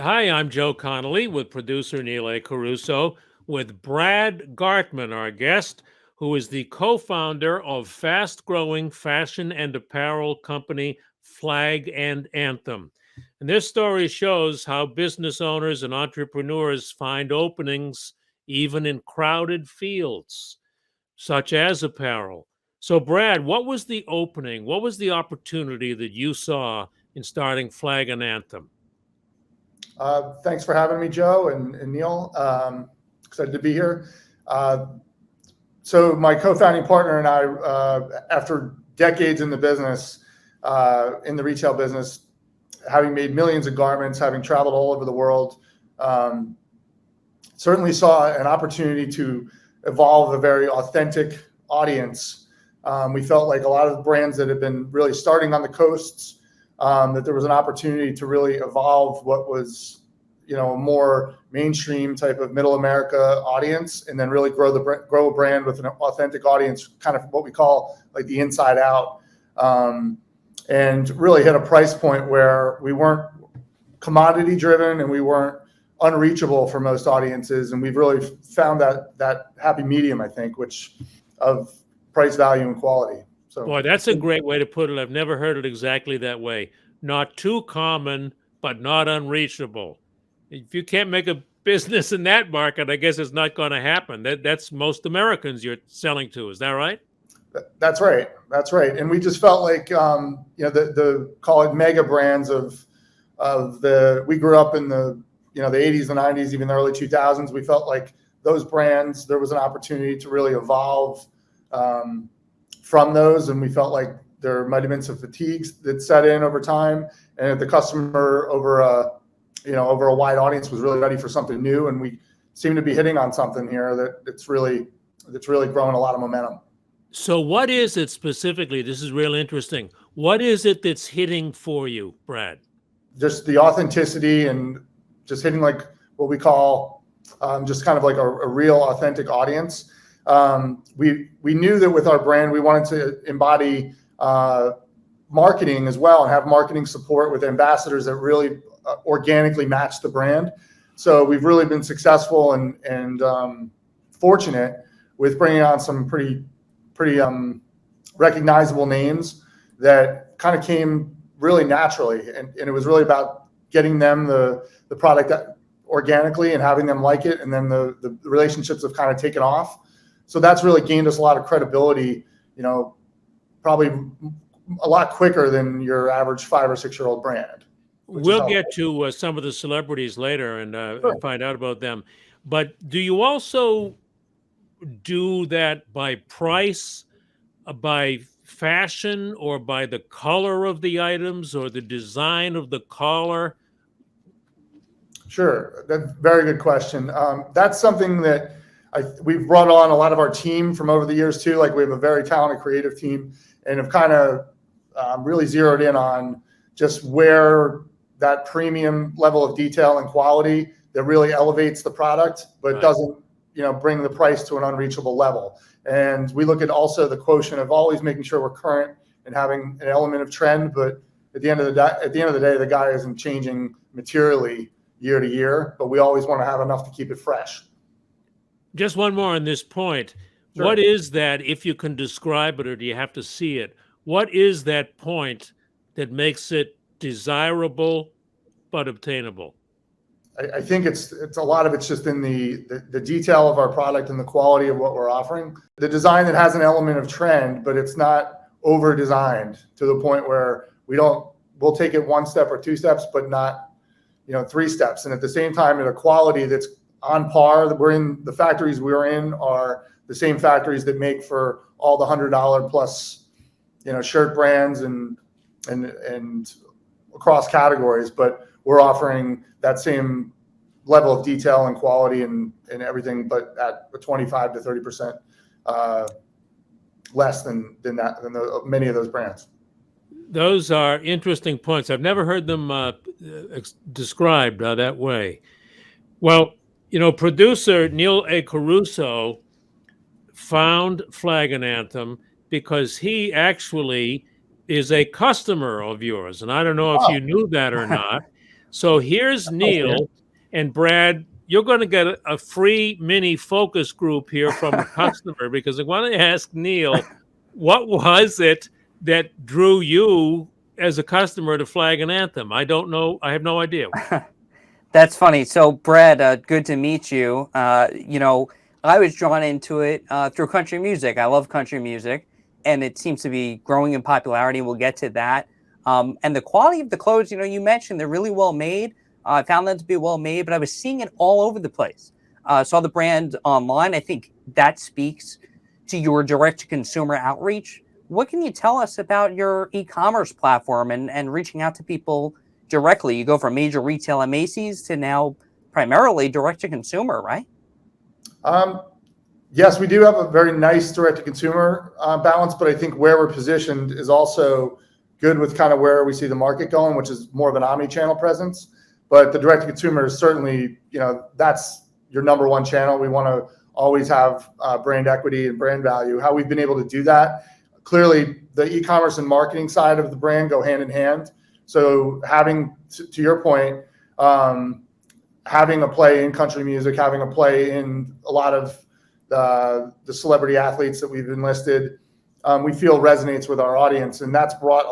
Hi, I'm Joe Connolly with producer Neil A. Caruso with Brad Gartman, our guest, who is the co founder of fast growing fashion and apparel company Flag and Anthem. And this story shows how business owners and entrepreneurs find openings even in crowded fields, such as apparel. So, Brad, what was the opening? What was the opportunity that you saw in starting Flag and Anthem? Thanks for having me, Joe and Neil. Excited to be here. Uh, so my co-founding partner and I, after decades in the business, in the retail business, having made millions of garments, having traveled all over the world, um, certainly saw an opportunity to evolve a very authentic audience. We felt like a lot of the brands that have been really starting on the coasts, that there was an opportunity to really evolve what was, a more mainstream type of middle America audience, and then really grow a brand with an authentic audience, kind of what we call like the inside out, and really hit a price point where we weren't commodity driven and we weren't unreachable for most audiences, and we've really found that happy medium, I think, which of price, value, and quality. So, Boy, that's a great way to put it. I've never heard it exactly that way. Not too common, but not unreachable. If you can't make a business in that market, I guess it's not going to happen. That's most Americans you're selling to. Is that right? that's right. That's right. And we just felt like, the call it mega brands we grew up in the 80s, the 90s, even the early 2000s. We felt like those brands, there was an opportunity to really evolve from those. And we felt like there might have been some fatigues that set in over time, and the customer over a wide audience was really ready for something new. And we seem to be hitting on something here that's really growing a lot of momentum. So, what is it specifically? This is real interesting. What is it that's hitting for you, Brad? Just the authenticity and just hitting like what we call just kind of like a real authentic audience. We knew that with our brand, we wanted to embody marketing as well and have marketing support with ambassadors that really organically match the brand. So we've really been successful and fortunate with bringing on some pretty recognizable names that kind of came really naturally, and it was really about getting them the product organically and having them like it, and then the relationships have kind of taken off. So that's really gained us a lot of credibility, probably a lot quicker than your average 5 or 6 year old brand. We'll get to some of the celebrities later and Sure. find out about them. But do you also do that by price, by fashion, or by the color of the items or the design of the collar? Sure, that's a very good question. That's something that we've brought on a lot of our team from over the years too. Like we have a very talented creative team, and have kind of really zeroed in on just where that premium level of detail and quality that really elevates the product, but Right. doesn't, bring the price to an unreachable level. And we look at also the quotient of always making sure we're current and having an element of trend. But at the end of the day, the guy isn't changing materially year to year, but we always want to have enough to keep it fresh. Just one more on this point. Sure. What is that, if you can describe it, or do you have to see it? What is that point that makes it desirable but obtainable? I think it's a lot of it's just in the detail of our product and the quality of what we're offering. The design that has an element of trend, but it's not over designed to the point where we'll take it 1 step or 2 steps, but not 3 steps. And at the same time, at a quality that's on par. The factories we're in are the same factories that make for all the $100 plus shirt brands and across categories, but we're offering that same level of detail and quality and everything, but at a 25 to 30% less than many of those brands. Those are interesting points. I've never heard them described that way. Well, producer Neil A. Caruso found Flag and Anthem because he actually is a customer of yours. And I don't know if you knew that or not, So here's Neil and Brad. You're going to get a free mini focus group here from a customer because I want to ask Neil, what was it that drew you as a customer to Flag and Anthem? I don't know. I have no idea. That's funny. So, Brad, good to meet you. I was drawn into it through country music. I love country music, and it seems to be growing in popularity. We'll get to that. And the quality of the clothes, you mentioned they're really well made. I found them to be well made, but I was seeing it all over the place. Saw the brand online. I think that speaks to your direct-to-consumer outreach. What can you tell us about your e-commerce platform and reaching out to people directly? You go from major retail at Macy's to now primarily direct-to-consumer, right? Yes, we do have a very nice direct-to-consumer balance, but I think where we're positioned is also good with kind of where we see the market going, which is more of an omni-channel presence. But the direct-to-consumer is certainly, that's your number one channel. We want to always have brand equity and brand value. How we've been able to do that, clearly the e-commerce and marketing side of the brand go hand in hand. So having, to your point, having a play in country music, having a play in a lot of the celebrity athletes that we've enlisted, we feel resonates with our audience. And that's brought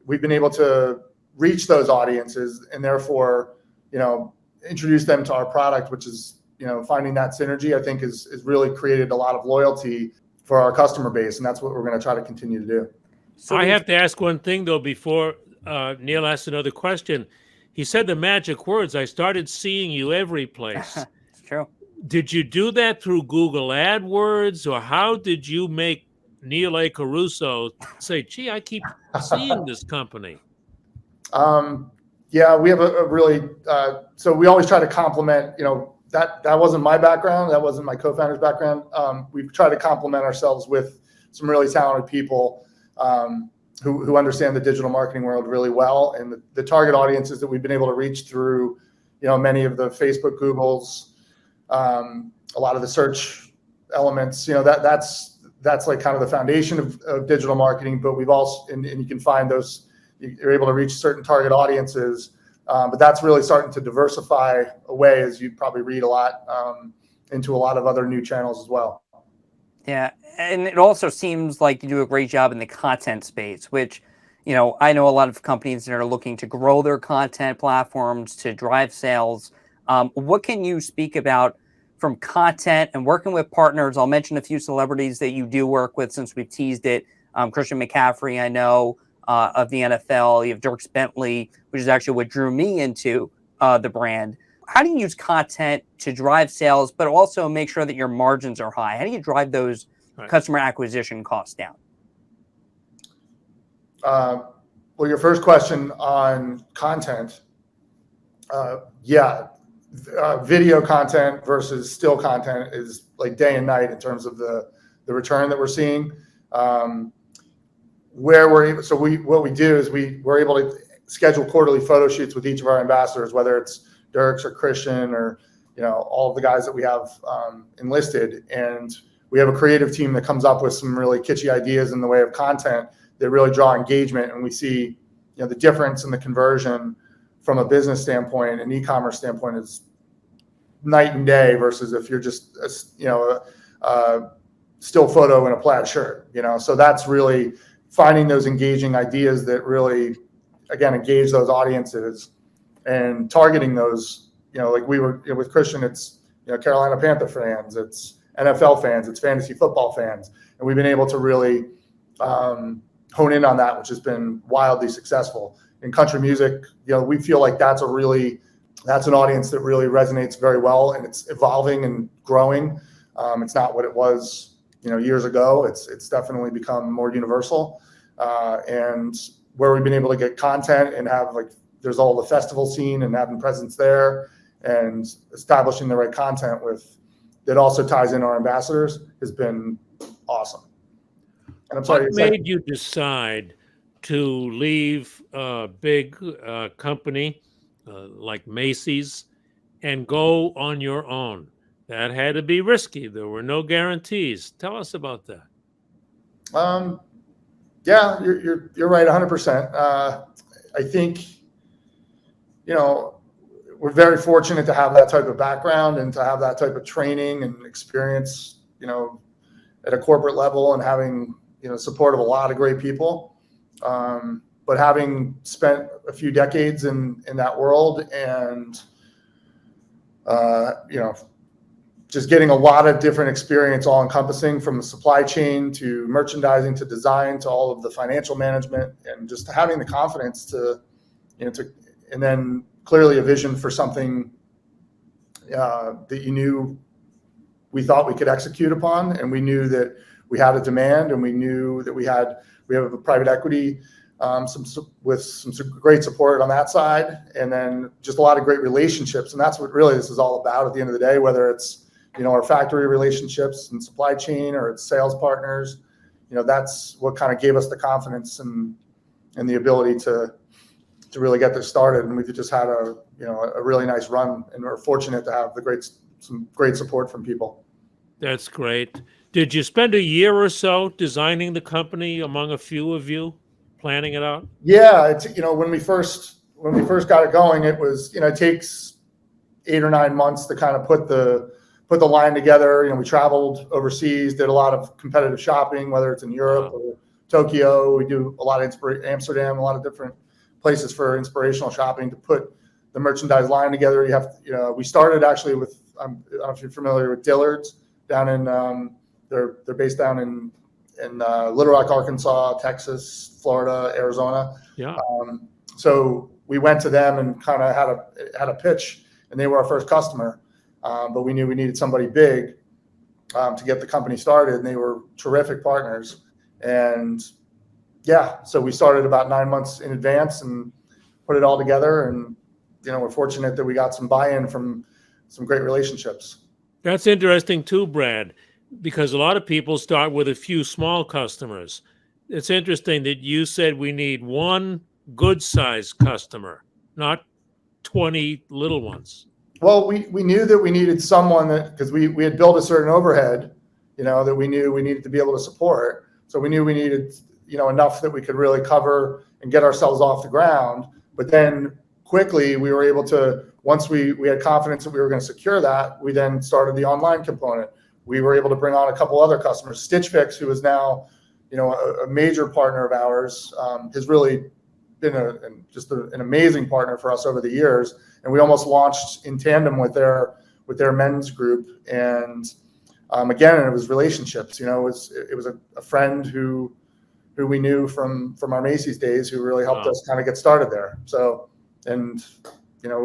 we've been able to reach those audiences and therefore, introduce them to our product, which is, finding that synergy, I think is really created a lot of loyalty for our customer base. And that's what we're going to try to continue to do. So I have to ask one thing, though, before Neil asks another question. He said the magic words, I started seeing you every place. It's true. Did you do that through Google AdWords, or how did you make Neil A. Caruso say, gee, I keep seeing this company? Yeah, we have a really, so we always try to complement, that wasn't my background. That wasn't my co-founder's background. We've tried to complement ourselves with some really talented people who understand the digital marketing world really well. And the target audiences that we've been able to reach through, many of the Facebook, Googles, a lot of the search elements, that's like kind of the foundation of digital marketing. But we've also, and you can find those, you're able to reach certain target audiences. But that's really starting to diversify away, as you probably read a lot, into a lot of other new channels as well. Yeah, and it also seems like you do a great job in the content space, which, I know a lot of companies that are looking to grow their content platforms to drive sales. What can you speak about from content and working with partners? I'll mention a few celebrities that you do work with since we've teased it. Christian McCaffrey, I know, of the NFL. You have Dirk Bentley, which is actually what drew me into the brand. How do you use content to drive sales, but also make sure that your margins are high? How do you drive those customer acquisition costs down? Well, your first question on content, video content versus still content is like day and night in terms of the return that we're seeing. What we do is we're able to schedule quarterly photo shoots with each of our ambassadors, whether it's Dirk's or Christian or all of the guys that we have enlisted, and we have a creative team that comes up with some really kitschy ideas in the way of content that really draw engagement, and we see the difference in the conversion from a business standpoint and e-commerce standpoint is night and day versus if you're just a still photo in a plaid shirt. So that's really finding those engaging ideas that really, again, engage those audiences and targeting those, like we were with Christian, it's, Carolina Panther fans, it's NFL fans, it's fantasy football fans. And we've been able to really hone in on that, which has been wildly successful. In country music, we feel like that's an audience that really resonates very well, and it's evolving and growing. It's not what it was, years ago. It's definitely become more universal. And where we've been able to get content and have there's all the festival scene and having presence there and establishing the right content that also ties in our ambassadors has been awesome. And I'm sorry. What made you decide to leave a big company like Macy's and go on your own? That had to be risky. There were no guarantees. Tell us about that. Yeah, you're right, 100%. I think, you know, we're very fortunate to have that type of background and to have that type of training and experience, you know, at a corporate level, and having, you know, support of a lot of great people. But having spent a few decades in that world, and, you know, just getting a lot of different experience, all encompassing, from the supply chain to merchandising to design to all of the financial management, and just having the confidence to, you know, and then clearly a vision for something that you knew we thought we could execute upon, and we knew that we had a demand, and we knew that we have a private equity, with some great support on that side, and then just a lot of great relationships. And that's what really this is all about at the end of the day, whether it's, you know, our factory relationships and supply chain, or it's sales partners. You know, that's what kind of gave us the confidence and the ability to really get this started. And we've just had a really nice run, and we're fortunate to have some great support from people. That's great. Did you spend a year or so designing the company among a few of you, planning it out? Yeah, it's, you know, when we first got it going, it was, you know, it takes 8 or 9 months to kind of put the line together. You know, we traveled overseas, did a lot of competitive shopping, whether it's in Europe or Tokyo. We do a lot of Amsterdam, a lot of different places for inspirational shopping to put the merchandise line together. We started actually with, I don't know if you're familiar with Dillard's down in, they're based down in Little Rock, Arkansas, Texas, Florida, Arizona. Yeah. So we went to them and kind of had a pitch, and they were our first customer. But we knew we needed somebody big to get the company started, and they were terrific partners. And yeah, so we started about 9 months in advance and put it all together. And, you know, we're fortunate that we got some buy-in from some great relationships. That's interesting too, Brad, because a lot of people start with a few small customers. It's interesting that you said we need one good-sized customer, not 20 little ones. Well, we knew that we needed someone that, because we had built a certain overhead, you know, that we knew we needed to be able to support. So we knew we needed, you know, enough that we could really cover and get ourselves off the ground. But then quickly we were able to, once we had confidence that we were going to secure that, we then started the online component. We were able to bring on a couple other customers. Stitch Fix, who is now, you know, a major partner of ours, has really been an amazing partner for us over the years. And we almost launched in tandem with their men's group. And again, it was relationships. You know, it was a friend who we knew from our Macy's days, who really helped us kind of get started there. So, and you know,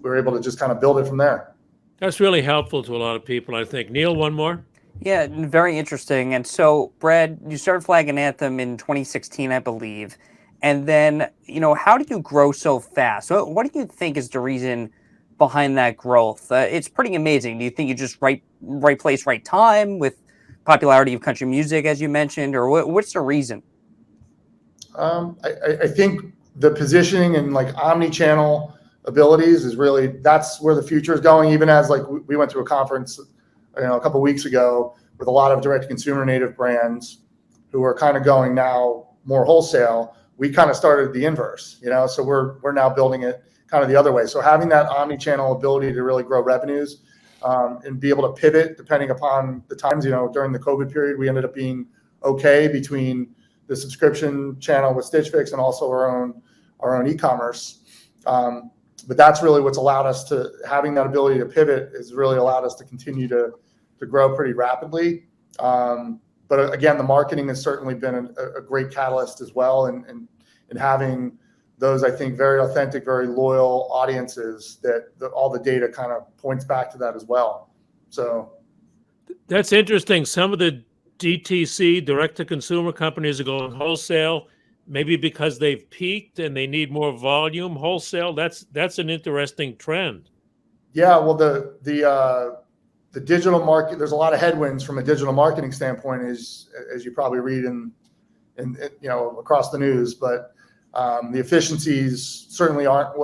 we were able to just kind of build it from there. That's really helpful to a lot of people, I think. Neil, one more? Yeah, very interesting. And so, Brad, you started flagging Anthem in 2016, I believe. And then, you know, how did you grow so fast? What do you think is the reason behind that growth? It's pretty amazing. Do you think you just right place, right time with popularity of country music, as you mentioned, or what's the reason? I think the positioning and like omni-channel abilities is really, that's where the future is going. Even as like we went to a conference, you know, a couple of weeks ago with a lot of direct-to-consumer native brands who are kind of going now more wholesale. We kind of started the inverse, you know, so we're now building it kind of the other way. So having that omni-channel ability to really grow revenues and be able to pivot depending upon the times, you know, during the COVID period, we ended up being okay between the subscription channel with Stitch Fix and also our own e-commerce. But that's really what's allowed us to, having that ability to pivot has really allowed us to continue to grow pretty rapidly. But again, the marketing has certainly been a great catalyst as well. And having those, I think, very authentic, very loyal audiences that all the data kind of points back to that as well. So that's interesting. Some of the DTC, direct-to-consumer companies are going wholesale, maybe because they've peaked and they need more volume wholesale. That's an interesting trend. Yeah, well, the digital market, there's a lot of headwinds from a digital marketing standpoint, as you probably read in you know, across the news. But the efficiencies certainly aren't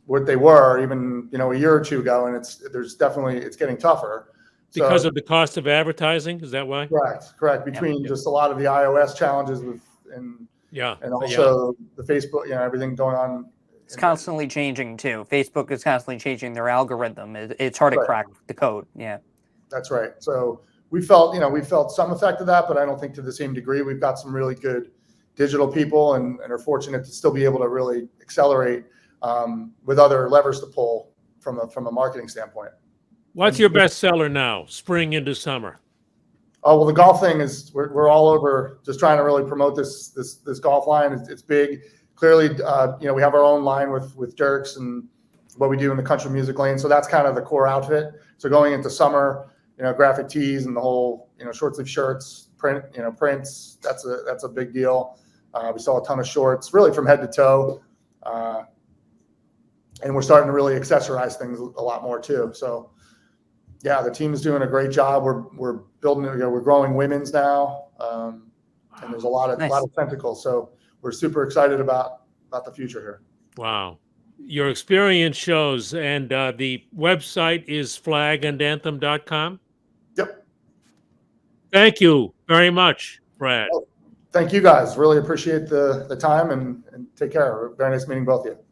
what they were even, you know, a year or two ago, and it's getting tougher. Because of the cost of advertising, is that why? Correct. Between just a lot of the iOS challenges and also the Facebook, you know, everything going on It's constantly changing too. Facebook is constantly changing their algorithm. It's hard to Right. crack the code. Yeah. That's right. So we felt some effect of that, but I don't think to the same degree. We've got some really good digital people and are fortunate to still be able to really accelerate with other levers to pull from a marketing standpoint. What's your best seller now, spring into summer? Oh, well, the golf thing is we're all over just trying to really promote this golf line. It's big. Clearly, we have our own line with Dirks and what we do in the country music lane. So that's kind of the core outfit. So going into summer, graphic tees and the whole, short sleeve shirts, prints. That's a big deal. We sell a ton of shorts, really from head to toe. And we're starting to really accessorize things a lot more too. So yeah, the team is doing a great job. We're building, we're growing women's now. And there's a lot of tentacles. So we're super excited about the future here. Wow. Your experience shows, and the website is flagandanthem.com. Yep. Thank you very much, Brad. Thank you guys. Really appreciate the time and take care. Very nice meeting both of you.